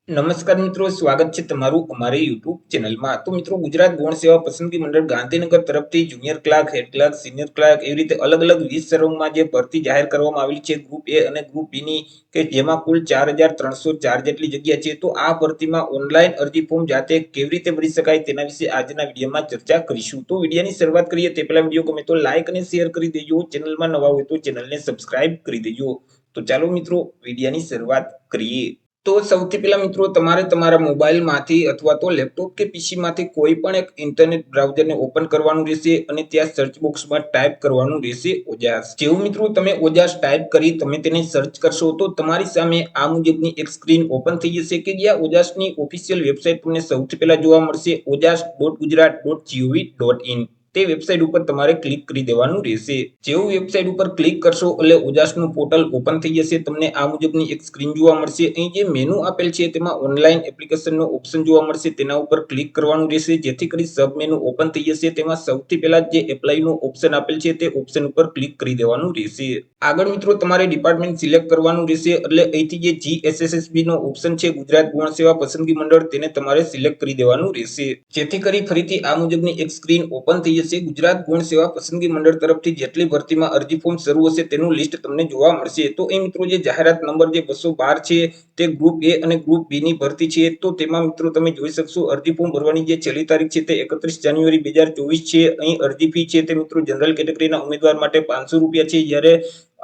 નમસ્કાર મિત્રો, સ્વાગત છે તમારું અમારી યુટ્યુબ ચેનલમાં। તો મિત્રો, ગુજરાત ગૌણ સેવા પસંદગી મંડળ ગાંધીનગર તરફથી junior clerk, head clerk, senior clerk એવી રીતે અલગ અલગ 20 સર્વમાં જે ભરતી જાહેર કરવામાં આવેલી છે ગ્રુપ એ અને ગ્રુપ બી ની, કે જેમાં કુલ 4304 જેટલી જગ્યા છે। તો આ ભરતીમાં ઓનલાઈન અરજી ફોર્મ જાતે કેવી રીતે ભરી શકાય તેના વિશે આજના વિડીયોમાં ચર્ચા કરીશું। તો વિડીયોની શરૂઆત કરીએ તે પહેલા વિડીયો ગમે તો લાઈક અને શેર કરી દેજો, ચેનલમાં નવા હોય તો ચેનલને સબસ્ક્રાઇબ કરી દેજો। તો ચાલો મિત્રો, વિડીયોની શરૂઆત કરીએ। તો સૌથી પહેલા મિત્રો, તમારે તમારા મોબાઈલમાંથી અથવા તો લેપટોપ કે પીસીમાંથી કોઈ પણ એક ઇન્ટરનેટ બ્રાઉઝરને ઓપન કરવાનું રહેશે અને ત્યાં સર્ચ બોક્સમાં ટાઈપ કરવાનું રહેશે ઓજાસ। જેવું મિત્રો તમે ઓજાસ ટાઈપ કરી તમે તેને સર્ચ કરશો તો તમારી સામે આ મુજબની એક સ્ક્રીન ઓપન થઈ જશે, કે જ્યાં ઓજાસની ઓફિશિયલ વેબસાઇટ તમને સૌથી પહેલા જોવા મળશે, ojas.gujarat.gov.in। તે વેબસાઇટ ઉપર તમારે ક્લિક કરી દેવાનું રહેશે। જેવું વેબસાઇટ ઉપર ક્લિક કરશો એટલે ઓજાસનું પોર્ટલ ઓપન થઈ જશે। તમને આ મુજબની એક સ્ક્રીન જોવા મળશે। અહીં જે મેનુ આપેલ છે તેમાં ઓનલાઈન એપ્લિકેશનનો ઓપ્શન જોવા મળશે, તેના ઉપર ક્લિક કરવાનું રહેશે, જેથી કરી સબ મેનુ ઓપન થઈ જશે। તેમાં સૌથી પહેલા જે એપ્લાયનો ઓપ્શન આપેલ છે તે ઓપ્શન ઉપર ક્લિક કરી દેવાનું રહેશે। આગળ મિત્રો તમારે ડિપાર્ટમેન્ટ સિલેક્ટ કરવાનું રહેશે, એટલે અહીંથી જે જીએસએસબી નો ઓપ્શન છે ગુજરાત ગૌણ સેવા પસંદગી મંડળ, તેને તમારે સિલેક્ટ કરી દેવાનું રહેશે, જેથી કરી ફરીથી આ મુજબની એક સ્ક્રીન ઓપન થઈ જશે। ગુજરાત ગૌણ સેવા પસંદગી મંડળ તરફથી જેટલી ભરતીમાં અરજી ફોર્મ શરૂ હશે તેનું લિસ્ટ તમને જોવા મળશે। તો એ મિત્રો જે જાહેરાત નંબર જે 212 છે તે ગ્રુપ એ અને ગ્રુપ બી ની ભરતી છે। તો તેમાં મિત્રો તમે જોઈ શકશો અરજી ફોર્મ ભરવાની જે છેલ્લી તારીખ છે તે 31 જાન્યુઆરી 2024 છે। અહીં અરજી ફી છે તે મિત્રો જનરલ કેટેગરીના ઉમેદવાર માટે 500 રૂપિયા છે, જ્યારે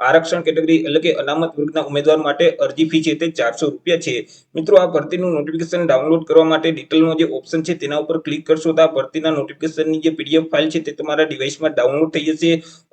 આરક્ષણ કેટેગરી એટલે કે અનામત વર્ગના ઉમેદવાર માટે અરજી ફી છે તે 400 રૂપિયા છે। મિત્રો આ ભરતીનું નોટિફિકેશન ડાઉનલોડ કરવા માટે ડિટેલનો જે ઓપ્શન છે તેના ઉપર ક્લિક કરશો તો આ ભરતીના નોટિફિકેશનની જે પીડીએફ ફાઇલ છે તે તમારા ડિવાઇસમાં ડાઉનલોડ થઈ જશે।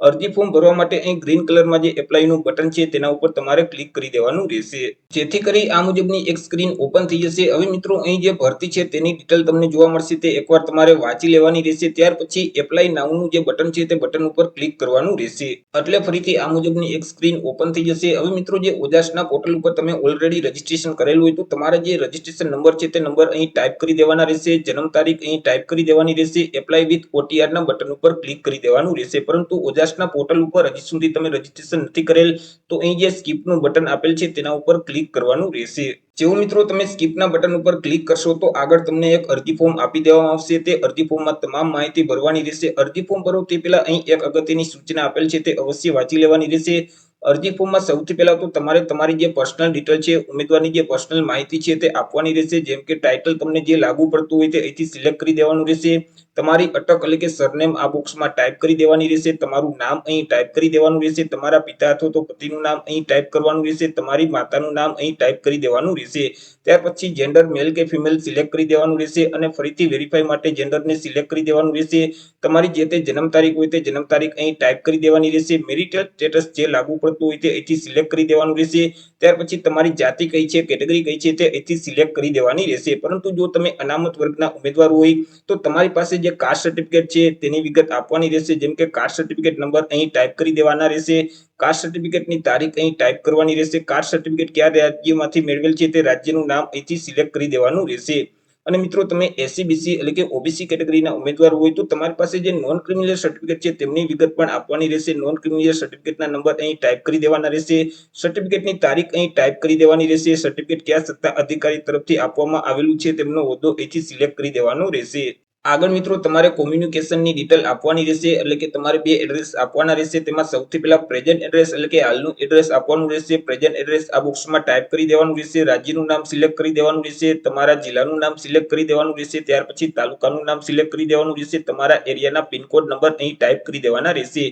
અરજી ફોર્મ ભરવા માટે અહીં ગ્રીન કલરમાં જે એપ્લાયનું બટન છે તેના ઉપર તમારે ક્લિક કરી દેવાનું રહેશે, જેથી કરી આ મુજબની એક સ્ક્રીન ઓપન થઈ જશે। હવે મિત્રો અહીં જે ભરતી છે તેની ડિટેલ તમને જોવા મળશે, તે એકવાર તમારે વાંચી લેવાની રહેશે। ત્યાર પછી એપ્લાય નાઉનું જે બટન છે તે બટન ઉપર ક્લિક કરવાનું રહેશે, એટલે ફરીથી આ મુજબની એક સ્ક્રીન ઓપન થઈ જશે। હવે મિત્રો જે ઓજાસના પોર્ટલ ઉપર તમે ઓલરેડી રજીસ્ટ્રેશન કરેલું હોય તો તમારા જે રજીસ્ટ્રેશન નંબર છે તે નંબર અહીં ટાઈપ કરી દેવાના રહેશે, જન્મ તારીખ અહીં ટાઈપ કરી દેવાની રહેશે, એપ્લાય વિથ ઓટીઆર ના બટન ઉપર ક્લિક કરી દેવાનું રહેશે। પરંતુ ઓજાસના પોર્ટલ ઉપર હજી સુધી તમે રજીસ્ટ્રેશન નથી કરેલ તો અહીં જે સ્કીપનું બટન આપેલ છે તેના ઉપર ક્લિક કરવાનું રહેશે। જેવું મિત્રો તમે સ્કીપના બટન ઉપર ક્લિક કરશો તો આગળ તમને એક અરજી ફોર્મ આપી દેવામાં આવશે। તે અરજી ફોર્મમાં તમામ માહિતી ભરવાની રહેશે। અરજી ફોર્મ ભરો તે પહેલા અહીં એક અગત્યની સૂચના આપેલ છે તે અવશ્ય વાંચી લેવાની રહેશે। અરજી ફોર્મમાં સૌથી પહેલા તો તમારે તમારી જે પર્સનલ ડિટેલ છે, ઉમેદવારની જે પર્સનલ માહિતી છે તે આપવાની રહેશે, જેમ કે ટાઇટલ તમને જે લાગુ પડતું હોય તે અહીંથી સિલેક્ટ કરી દેવાનું રહેશે। તમારી અટક એટલે કે સરનેમ આ બોક્સમાં ટાઈપ કરી દેવાની રહેશે, તમારું નામ અહીં ટાઈપ કરી દેવાનું રહેશે, તમારા પિતા અથવા તો પતિનું નામ અહીં ટાઈપ કરવાનું રહેશે, તમારી માતાનું નામ અહીં ટાઈપ કરી દેવાનું રહેશે। ત્યાર પછી જેન્ડર મેલ કે ફિમેલ સિલેક્ટ કરી દેવાનું રહેશે અને ફરીથી વેરીફાઈ માટે જેન્ડરને સિલેક્ટ કરી દેવાનું રહેશે। તમારી જે તે જન્મ તારીખ હોય તે જન્મ તારીખ અહીં ટાઈપ કરી દેવાની રહેશે। મેરિટલ સ્ટેટસ જે લાગુ પડતું હોય તે અહીંથી સિલેક્ટ કરી દેવાનું રહેશે। ત્યાર પછી તમારી જાતિ કઈ છે, કેટેગરી કઈ છે તે અહીંથી સિલેક્ટ કરી દેવાની રહેશે। પરંતુ જો તમે અનામત વર્ગના ઉમેદવાર હોય તો તમારી પાસે જે કાસ્ટ સર્ટિફિકેટ છે તેની વિગત આપવાની રહેશે, જેમ કે કાસ્ટ સર્ટિફિકેટ નંબર અહીં ટાઈપ કરી દેવાના રહેશે, કાસ્ટ સર્ટિફિકેટની તારીખ અહીં ટાઈપ કરવાની રહેશે, કાસ્ટ સર્ટિફિકેટ કયા રાજ્યમાંથી મેળવેલ છે તે રાજ્યનું નામ અહીંથી સિલેક્ટ કરી દેવાનું રહેશે। અને મિત્રો તમે એસસી બીસી એટલે કે ઓબીસી કેટેગરીના ઉમેદવાર હોય તો તમારી પાસે જે નોન ક્રિમિનલ સર્ટિફિકેટ છે તેમની વિગત પણ આપવાની રહેશે। નોન ક્રિમિનલ સર્ટિફિકેટના નંબર અહીં ટાઈપ કરી દેવાના રહેશે, સર્ટિફિકેટની તારીખ અહીં ટાઈપ કરી દેવાની રહેશે, સર્ટિફિકેટ કયા સત્તા અધિકારી તરફથી આપવામાં આવેલું છે તેમનો હોદ્દો અહીંથી સિલેક્ટ કરી દેવાનો રહેશે। આગળ મિત્રો તમારે કોમ્યુનિકેશનની ડિટેલ આપવાની રહેશે, એટલે કે તમારે બે એડ્રેસ આપવાના રહેશે। તેમાં સૌથી પહેલા પ્રેઝન્ટ એડ્રેસ એટલે કે હાલનું એડ્રેસ આપવાનું રહેશે। પ્રેઝન્ટ એડ્રેસ આ બોક્સમાં ટાઈપ કરી દેવાનું રહેશે, રાજ્યનું નામ સિલેક્ટ કરી દેવાનું રહેશે, તમારા જિલ્લાનું નામ સિલેક્ટ કરી દેવાનું રહેશે, ત્યાર પછી તાલુકાનું નામ સિલેક્ટ કરી દેવાનું રહેશે, તમારા એરિયાના પિનકોડ નંબર અહીં ટાઈપ કરી દેવાના રહેશે।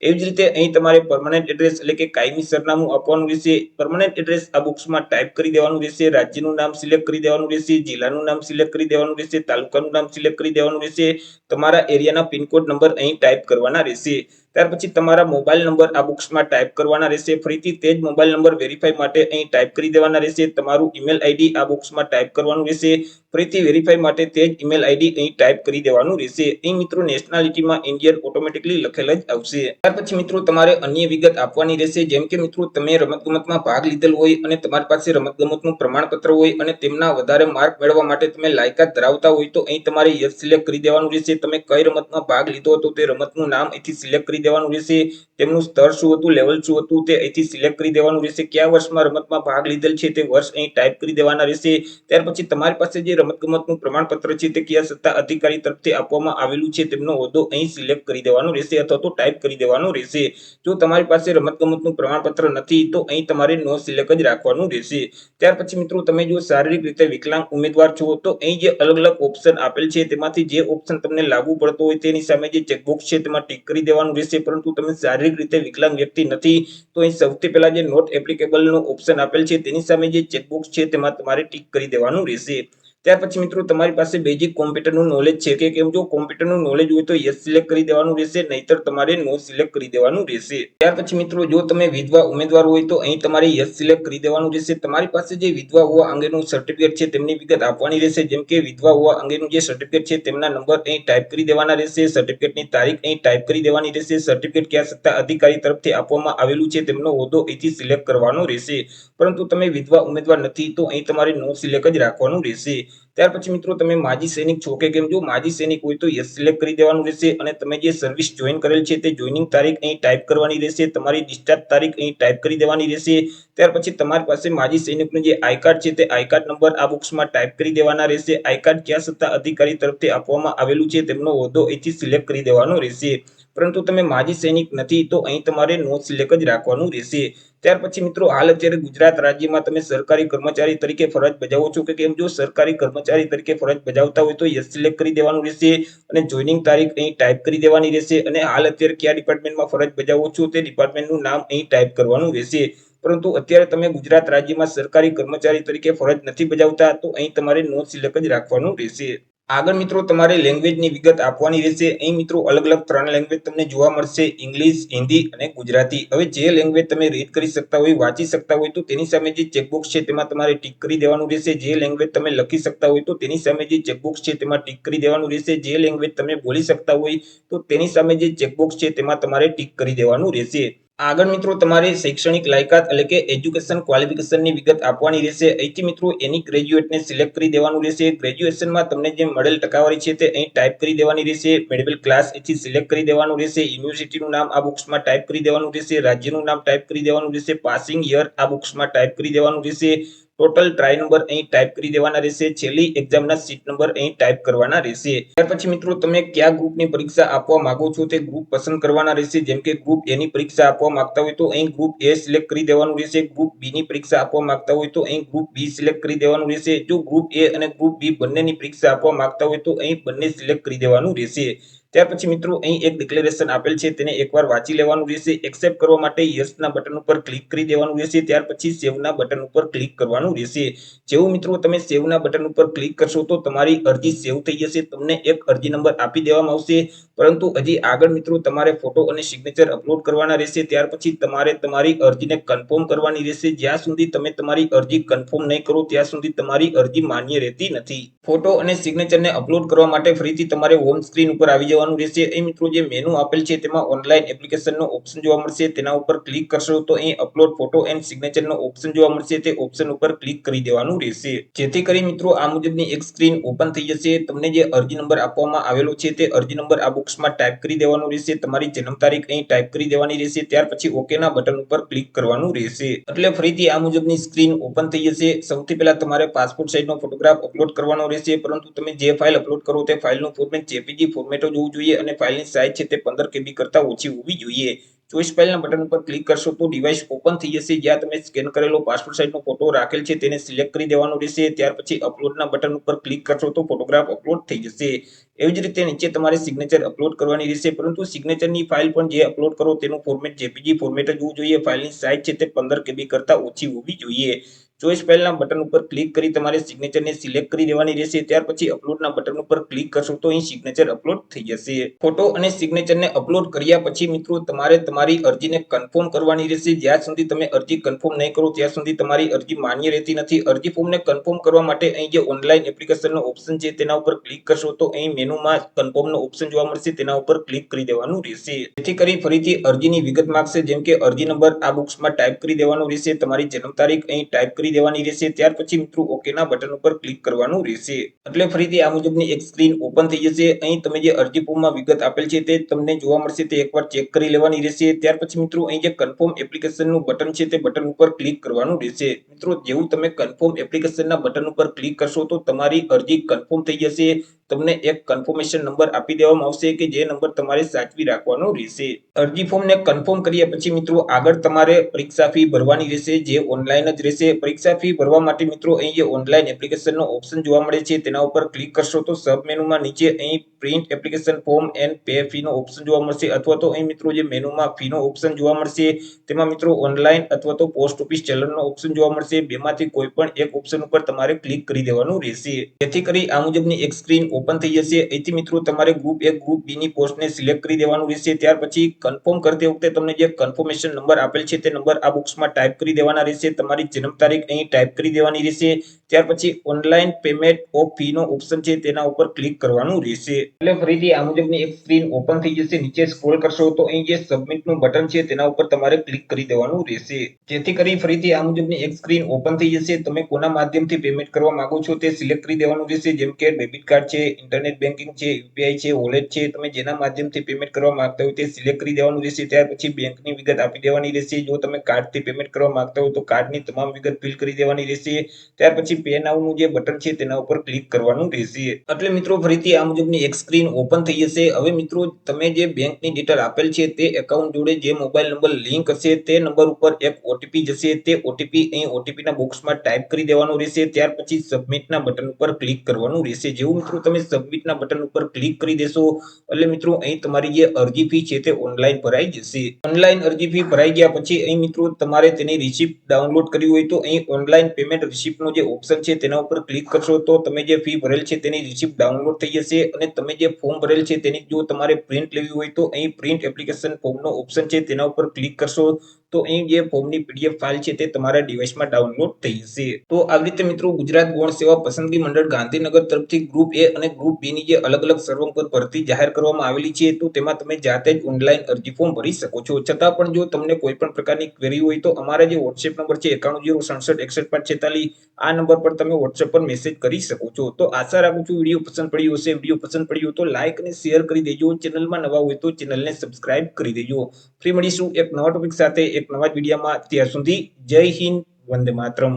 એવી જ રીતે અહીં તમારે પરમનન્ટ એડ્રેસ એટલે કે કાયમી સરનામું આપવાનું રહેશે। પરમનન્ટ એડ્રેસ આ બોક્સમાં ટાઈપ કરી દેવાનું રહેશે, રાજ્યનું નામ સિલેક્ટ કરી દેવાનું રહેશે, જિલ્લાનું નામ સિલેક્ટ કરી દેવાનું રહેશે, તાલુકાનું નામ સિલેક્ટ કરી દેવાનું રહેશે, તમારા એરિયાના પિનકોડ નંબર અહીં ટાઈપ કરવાના રહેશે। ત્યાર પછી તમારા મોબાઈલ નંબર આ બોક્સમાં ટાઈપ કરવાના રહેશે, ફરીથી તે જ મોબાઈલ નંબર વેરીફાઈ માટે અહીં ટાઈપ કરી દેવાના રહેશે। તમારું ઈમેલ આઈડી આ બોક્સમાં ટાઈપ કરવાનું રહેશે, ફરીથી વેરીફાઈ માટે તે જ ઈમેલ આઈડી અહીં ટાઈપ કરી દેવાનું રહેશે। અહીં મિત્રો નેશનાલિટીમાં ઇન્ડિયન ઓટોમેટિકલી લખેલ જ આવશે। ત્યાર પછી મિત્રો તમારે અન્ય વિગત આપવાની રહેશે, જેમ કે મિત્રો તમે રમતગમતમાં ભાગ લીધેલ હોય અને તમારી પાસે રમતગમતનું પ્રમાણપત્ર હોય અને તેમના વધારે માર્ક મેળવવા માટે તમે લાયકાત ધરાવતા હોય તો અહીં તમારે યસ સિલેક્ટ કરી દેવાનું રહેશે। તમે કઈ રમતમાં ભાગ લીધો હતો તે રમતનું નામ અહીંથી સિલેક્ટ કરી દેવાનું રહેશે, તેમનું સ્તર શું હતું, લેવલ શું હતું તે અહીંથી સિલેક્ટ કરી દેવાનું રહેશે, કયા વર્ષમાં રમતમાં ભાગ લીધેલ છે તે વર્ષ અહીં ટાઈપ કરી દેવાના રહેશે। ત્યાર પછી તમારી પાસે જે રમતગમતનું પ્રમાણપત્ર છે તે કયા સત્તા અધિકારી તરફથી આપવામાં આવેલું છે તેમનો હોદ્દો અહીં સિલેક્ટ કરી દેવાનો રહેશે અથવા તો ટાઈપ કરી દેવાનો રહેશે। જો તમારી પાસે રમતગમતનું પ્રમાણપત્ર નથી તો અહીં તમારે નો સિલેક્ટ જ રાખવાનું રહેશે। ત્યાર પછી મિત્રો તમે જો શારીરિક રીતે વિકલાંગ ઉમેદવાર છો તો અહીં જે અલગ અલગ ઓપ્શન આપેલ છે તેમાંથી જે ઓપ્શન તમને લાગુ પડતો હોય તેની સામે જે ચેકબોક્સ છે તેમાં ટીક કરી દેવાનું રહેશે। પરંતુ તમે શારીરિક રીતે વિકલાંગ વ્યક્તિ નથી તો અહીં સૌથી પહેલા જે નોટ એપ્લિકેબલ નો ઓપ્શન આપેલ છે તેની સામે જે ચેકબોક્સ છે તેમાં તમારે ટીક કરી દેવાનું રહેશે। ત્યાર પછી મિત્રો તમારી પાસે બેઝિક કોમ્પ્યુટરનું નોલેજ છે કે કેમ, જો કોમ્પ્યુટરનું નોલેજ હોય તો યસ સિલેક્ટ કરી દેવાનું રહેશે, નહીતર તમારે નો સિલેક્ટ કરી દેવાનું રહેશે। ત્યાર પછી મિત્રો જો તમે વિધવા ઉમેદવાર હોય તો અહીં તમારે યસ સિલેક્ટ કરી દેવાનું રહેશે। તમારી પાસે જે વિધવા હોવા અંગેનું સર્ટિફિકેટ છે તેમની વિગત આપવાની રહેશે, જેમ કે વિધવા હોવા અંગેનું જે સર્ટિફિકેટ છે તેમના નંબર અહીં ટાઈપ કરી દેવાના રહેશે, સર્ટિફિકેટની તારીખ અહીં ટાઈપ કરી દેવાની રહેશે, સર્ટિફિકેટ કયા સત્તા અધિકારી તરફથી આપવામાં આવેલું છે તેમનો હોદ્દો અહીંથી સિલેક્ટ કરવાનો રહેશે। પરંતુ તમે વિધવા ઉમેદવાર નથી તો અહીં તમારે નો સિલેક્ટ જ રાખવાનું રહેશે। ત્યાર પછી મિત્રો તમે માજી સૈનિક છો કે કેમ, જો માજી સૈનિક હોય તો યસ સિલેક્ટ કરી દેવાનું રહેશે અને તમે જે સર્વિસ જોઈન કરેલ છે તે જોઈનિંગ તારીખ અહીં ટાઈપ કરવાની રહેશે, તમારી ડિસ્ચાર્જ તારીખ અહીં ટાઈપ કરી દેવાની રહેશે। ત્યાર પછી તમારી પાસે માજી સૈનિકનું જે આઈ કાર્ડ છે તે આઈ કાર્ડ નંબર આ બોક્સમાં ટાઈપ કરી દેવાના રહેશે। આઈ કાર્ડ કયા સત્તા અધિકારી તરફથી આપવામાં આવેલું છે તેમનો હોદ્દો અહીંથી સિલેક્ટ કરી દેવાનો રહેશે। પરંતુ તમે માજી સૈનિક નથી તો અહીં તમારે નો સિલેક્ટ જ રાખવાનું રહેશે। ત્યાર પછી મિત્રો હાલ અત્યારે ગુજરાત રાજ્યમાં તમે સરકારી કર્મચારી તરીકે ફરજ બજાવો છો કે કેમ, જો સરકારી કર્મચારી તરીકે ફરજ બજાવતા હોય તો યસ સિલેક્ટ કરી દેવાનું રહેશે અને જોઈનિંગ તારીખ અહીં ટાઈપ કરી દેવાની રહેશે અને હાલ અત્યારે કયા ડિપાર્ટમેન્ટમાં ફરજ બજાવો છો તે ડિપાર્ટમેન્ટનું નામ અહીં ટાઈપ કરવાનું રહેશે। પરંતુ અત્યારે તમે ગુજરાત રાજ્યમાં સરકારી કર્મચારી તરીકે ફરજ નથી બજાવતા તો અહીં તમારે નો સિલેક્ટ જ રાખવાનું રહેશે। આગળ મિત્રો તમારે લેંગ્વેજની વિગત આપવાની રહેશે। અહીં મિત્રો અલગ અલગ 3 લેંગ્વેજ તમને જોવા મળશે, ઇંગ્લિશ, હિન્દી અને ગુજરાતી। હવે જે લેંગ્વેજ તમે રીડ કરી શકતા હોય, વાંચી શકતા હોય તો તેની સામે જે ચેકબોક્સ છે તેમાં તમારે ટીક કરી દેવાનું રહેશે। જે લેંગ્વેજ તમે લખી શકતા હોય તો તેની સામે જે ચેકબોક્સ છે તેમાં ટીક કરી દેવાનું રહેશે। જે લેંગ્વેજ તમે બોલી શકતા હોય તો તેની સામે જે ચેકબોક્સ છે તેમાં તમારે ટીક કરી દેવાનું રહેશે। આગળ મિત્રો તમારે શૈક્ષણિક લાયકાત એટલે કે એજ્યુકેશન ક્વોલિફિકેશનની વિગત આપવાની રહેશે। અહીંથી મિત્રો એની ગ્રેજ્યુએટને સિલેક્ટ કરી દેવાનું રહેશે। ગ્રેજ્યુએશનમાં તમને જે મળેલ ટકાવારી છે તે અહીં ટાઈપ કરી દેવાની રહેશે। મેળવેલ ક્લાસ અહીંથી સિલેક્ટ કરી દેવાનું રહેશે। યુનિવર્સિટીનું નામ આ બોક્સમાં ટાઈપ કરી દેવાનું રહેશે। રાજ્યનું નામ ટાઈપ કરી દેવાનું રહેશે। પાસિંગ યર આ બોક્સમાં ટાઈપ કરી દેવાનું રહેશે। ટોટલ ટ્રાય નંબર અહીં ટાઈપ કરી દેવાના રહેશે। છેલ્લી એક્ઝામના સીટ નંબર અહીં ટાઈપ કરવાના રહેશે। ત્યાર પછી મિત્રો તમે કયા ગ્રુપની પરીક્ષા આપવા માંગો છો તે ગ્રુપ પસંદ કરવાના રહેશે। જેમ કે ગ્રુપ એ ની પરીક્ષા આપવા માંગતા હોય તો અહીં ગ્રુપ એ સિલેક્ટ કરી દેવાનું રહેશે। ગ્રુપ બી ની પરીક્ષા આપવા માંગતા હોય તો અહીં ગ્રુપ બી સિલેક્ટ કરી દેવાનું રહેશે। જો ગ્રુપ એ અને ગ્રુપ બી બંનેની પરીક્ષા આપવા માંગતા હોય તો અહીં બંને સિલેક્ટ કરી દેવાનું રહેશે। ત્યાર પછી મિત્રો અહીં એક ડિક્લેરેશન આપેલ છે તેને એકવાર વાંચી લેવાનું રહેશે। એક્સેપ્ટ કરવા માટે યસ ના બટન ઉપર ક્લિક કરી દેવાનું રહેશે। ત્યાર પછી સેવ ના બટન ઉપર ક્લિક કરવાનું રહેશે। જેવું મિત્રો તમે સેવ ના બટન ઉપર ક્લિક કરશો તો તમારી અરજી સેવ થઈ જશે, તમને એક અરજી નંબર આપી દેવામાં આવશે। પરંતુ હજી આગળ મિત્રો તમારે ફોટો અને સિગ્નેચર અપલોડ કરવાના રહેશે। ત્યાર પછી તમારે તમારી અરજીને કન્ફર્મ કરવાની રહેશે। જ્યાં સુધી તમે તમારી અરજી કન્ફર્મ નહીં કરો ત્યાં સુધી તમારી અરજી માન્ય રહેતી નથી। ફોટો અને સિગ્નેચરને અપલોડ કરવા માટે ફરીથી તમારે હોમ સ્ક્રીન ઉપર આવી જવાનું રહેશે। અહીં મિત્રો જે મેનુ આપેલ છે તેમાં ઓનલાઈન એપ્લિકેશનનો ઓપ્શન જોવા મળશે, તેના ઉપર ક્લિક કરશો તો અહીં અપલોડ ફોટો એન્ડ સિગ્નેચરનો ઓપ્શન જોવા મળશે, તે ઓપ્શન ઉપર ક્લિક કરી દેવાનું રહેશે। જેથી કરી મિત્રો આ મુજબની એક સ્ક્રીન ઓપન થઈ જશે। તમને જે અરજી નંબર આપવામાં આવેલો છે તે અરજી નંબર આ બોક્સમાં ટાઈપ કરી દેવાનો રહેશે। તમારી જન્મ તારીખ અહીં ટાઈપ કરી દેવાની રહેશે। ત્યાર પછી ઓકે ના બટન ઉપર ક્લિક કરવાનું રહેશે। એટલે ફરીથી આ મુજબની સ્ક્રીન ઓપન થઈ જશે। સૌથી પહેલા તમારે પાસપોર્ટ સાઇઝનો ફોટોગ્રાફ અપલોડ કરવાનો રહેશે, પરંતુ તમે જે ફાઇલ અપલોડ કરો તે ફાઇલનું ફોર્મેટ જેપીજી ફોર્મેટ જ હોવું જોઈએ અને ફાઇલની સાઇઝ છે તે 15 KB કરતા ઓછી હોવી જોઈએ। ચોઈસ ફાઇલના બટન ઉપર ક્લિક કરશો તો ડિવાઇસ ઓપન થઈ જશે। જ્યાં તમે સ્કેન કરેલો પાસપોર્ટ સાઇઝનો ફોટો રાખેલ છે તેને સિલેક્ટ કરી દેવાનો રહેશે। ત્યાર પછી અપલોડના બટન ઉપર ક્લિક કરશો તો ફોટોગ્રાફ અપલોડ થઈ જશે। એવી જ રીતે નીચે તમારે સિગ્નેચર અપલોડ કરવાની રહેશે, પરંતુ સિગ્નેચરની ફાઇલ પણ જે અપલોડ કરો તેનું ફોર્મેટ જેપીજી ફોર્મેટ જ હોવું જોઈએ। ફાઇલની સાઇઝ છે તે 15 KB કરતા ઓછી હોવી જોઈએ। ચોઈસ ફાઇલના બટન ઉપર ક્લિક કરી તમારે સિગ્નેચરને સિલેક્ટ કરી દેવાની રહેશે। ત્યાર પછી અપલોડના બટન ઉપર ક્લિક કરશો તો અહીં સિગ્નેચર અપલોડ થઈ જશે। ફોટો અને સિગ્નેચરને અપલોડ કર્યા પછી મિત્રો તમારે તમારી અરજીને કન્ફર્મ કરવાની રહેશે। જ્યાં સુધી તમે અરજી કન્ફર્મ નહીં કરો ત્યાં સુધી તમારી અરજી માન્ય રહેતી નથી। અરજી ફોર્મને કન્ફર્મ કરવા માટે અહીં જે ઓનલાઈન એપ્લિકેશનનો ઓપ્શન છે તેના ઉપર ક્લિક કરશો તો અહીં મેનુમાં કન્ફર્મનો ઓપ્શન જોવા મળશે, તેના ઉપર ક્લિક કરી દેવાનું રહેશે। જેથી કરી ફરીથી અરજીની વિગત માંગશે, જેમ કે અરજી નંબર આ બોક્સમાં ટાઈપ કરી દેવાનો રહેશે, તમારી જન્મ તારીખ અહીં ટાઈપ કરી કરી દેવાની રહેશે. ત્યાર પછી મિત્રો ઓકે ના બટન ઉપર ક્લિક કરવાનું રહેશે. એટલે ફરીથી આ મુજબની એક સ્ક્રીન ઓપન થઈ જશે. અહીં તમે જે અરજી ફોર્મમાં વિગત આપેલ છે તે તમને જોવા મળશે, તે એકવાર ચેક કરી લેવાની રહેશે. ત્યાર પછી મિત્રો અહીં જે કન્ફર્મ એપ્લિકેશનનું બટન છે તે બટન ઉપર ક્લિક કરવાનું રહેશે. મિત્રો જેવું તમે કન્ફર્મ એપ્લિકેશનના બટન ઉપર ક્લિક કરશો તો તમારી અરજી કન્ફર્મ થઈ જશે. તમને એક કન્ફર્મેશન નંબર આપી દેવામાં આવશે કે જે નંબર તમારે સાચવી રાખવાનો રહેશે. અરજી ફોર્મને કન્ફર્મ કર્યા પછી મિત્રો આગળ તમારે પરીક્ષા ફી ભરવાની રહેશે, જે ઓનલાઈન જ રહેશે. પરીક્ષા ફી ભરવા માટે મિત્રો અહીં જે ઓનલાઈન એપ્લિકેશનનો ઓપ્શન જોવા મળે છે તેના ઉપર ક્લિક કરશો તો સબ મેનુમાં નીચે અહીં print application form and pay ફીનો ઓપ્શન જોવા મળશે, અથવા તો અહીં મિત્રો જે મેનુમાં ફીનો ઓપ્શન જોવા મળશે તેમાં મિત્રો ઓનલાઈન અથવા તો પોસ્ટ ઓફિસ ચલણનો ઓપ્શન જોવા મળશે. બેમાંથી કોઈ પણ એક ઓપ્શન ઉપર તમારે ક્લિક કરી દેવાનું રહેશે. જેથી કરી આ મુજબની એક સ્ક્રીન ઓપન થઈ જશે. અહીંથી મિત્રો તમારે ગ્રુપ એ ગ્રુપ બી ની પોસ્ટને સિલેક્ટ કરી દેવાનું રહેશે. ત્યાર પછી કન્ફર્મ કરતી વખતે તમને જે કન્ફર્મેશન નંબર આપેલ છે તે નંબર આ બોક્સમાં ટાઈપ કરી દેવાના રહેશે. તમારી જન્મ તારીખ અહીં ટાઈપ કરી દેવાની રહેશે. ત્યાર પછી ઓનલાઈન પેમેન્ટ ઓફ ફી નો ઓપ્શન છે તેના ઉપર ક્લિક કરવાનું રહેશે. એટલે ફરીથી આ મુજબની એક સ્ક્રીન ઓપન થઈ જશે. નીચે સ્ક્રોલ કરશો તો અહીં જે સબમિટ નું બટન છે તેના ઉપર તમારે ક્લિક કરી દેવાનું રહેશે. જેથી કરી ફરીથી આ મુજબની એક સ્ક્રીન ઓપન થઈ જશે. તમે કોના માધ્યમથી પેમેન્ટ કરવા માંગો છો તે સિલેક્ટ કરી દેવાનું રહેશે, જેમ કે ડેબિટ કાર્ડ છે, ઇન્ટરનેટ બેન્કિંગ છે, યુપીઆઈ છે, વોલેટ છે. તમે જેના માધ્યમથી પેમેન્ટ કરવા માંગતા હોય તે સિલેક્ટ કરી દેવાનું રહેશે. ત્યાર પછી બેંકની વિગત આપી દેવાની રહેશે. જો તમે કાર્ડથી પેમેન્ટ કરવા માંગતા હો તો કાર્ડની તમામ વિગત ફિલ કરી દેવાની રહેશે. ત્યાર પછી પે નાઉ નું જે બટન છે તેના ઉપર ક્લિક કરવાનું રહેશે. એટલે મિત્રો ફરીથી આ મુજબની એક સ્ક્રીન ઓપન થઈ જશે. હવે મિત્રો તમે જે બેંકની ડિટેલ આપેલ છે તે એકાઉન્ટ જોડે જે મોબાઈલ નંબર લિંક હશે તે નંબર ઉપર એક ઓટીપી જશે. તે ઓટીપી અહીં ઓટીપીના બોક્સમાં ટાઈપ કરી દેવાનો રહેશે. ત્યાર પછી સબમિટના બટન ઉપર ક્લિક કરવાનું રહેશે. જેવું મિત્રો તમે સબમિટના બટન ઉપર ક્લિક કરી દેશો એટલે મિત્રો અહીં તમારી જે અરજી ફી છે તે ઓનલાઈન ભરાઈ જશે. ઓનલાઈન અરજી ફી ભરાઈ ગયા પછી અહીં મિત્રો તમારે તેની રિસિપ્ટ ડાઉનલોડ કરવી હોય તો અહીં ઓનલાઈન પેમેન્ટ રિસિપ્ટનો જે ઓપ્શન છે તેના ઉપર ક્લિક કરશો તો તમે જે ફી ભરેલ છે તેની રિસિપ્ટ ડાઉનલોડ થઈ જશે. અને તમે જે ફોર્મ ભરેલ છે તેની જો તમારે પ્રિન્ટ લેવી હોય તો અહીં પ્રિન્ટ એપ્લિકેશન ફોર્મનો ઓપ્શન છે તેના ઉપર ક્લિક કરશો તો અહીં જે ફોર્મની પીડીએફ ફાઇલ છે તે તમારા ડિવાઇસમાં ડાઉનલોડ થઈ જશે. તો આવી રીતે મિત્રો ગુજરાત ગૌણ સેવા પસંદગી મંડળ ગાંધીનગર તરફથી ગ્રુપ એ અને ગ્રુપ બી ની જે અલગ અલગ સર્વંકર ભરતી જાહેર કરવામાં આવેલી છે તો તેમાં તમે જાતે જ ઓનલાઈન અરજી ફોર્મ ભરી શકો છો. છતાં પણ જો તમને કોઈ પણ પ્રકારની ક્વેરી હોય તો અમારા જે વોટ્સએપ નંબર છે 9106616546 આ નંબર પર તમે વોટ્સએપ પર મેસેજ કરી શકો છો. તો આશા રાખું છું વિડીયો પસંદ પડ્યો હશે. વિડીયો પસંદ પડ્યો તો લાઈક અને શેર કરી દેજો. ચેનલમાં નવા હોય તો ચેનલને સબસ્ક્રાઇબ કરી દેજો. ફરી મળીશું એક નવા ટોપિક સાથે એક નવા વિડીયોમાં. ત્યાં સુધી જય હિન્દ, વંદે માતરમ.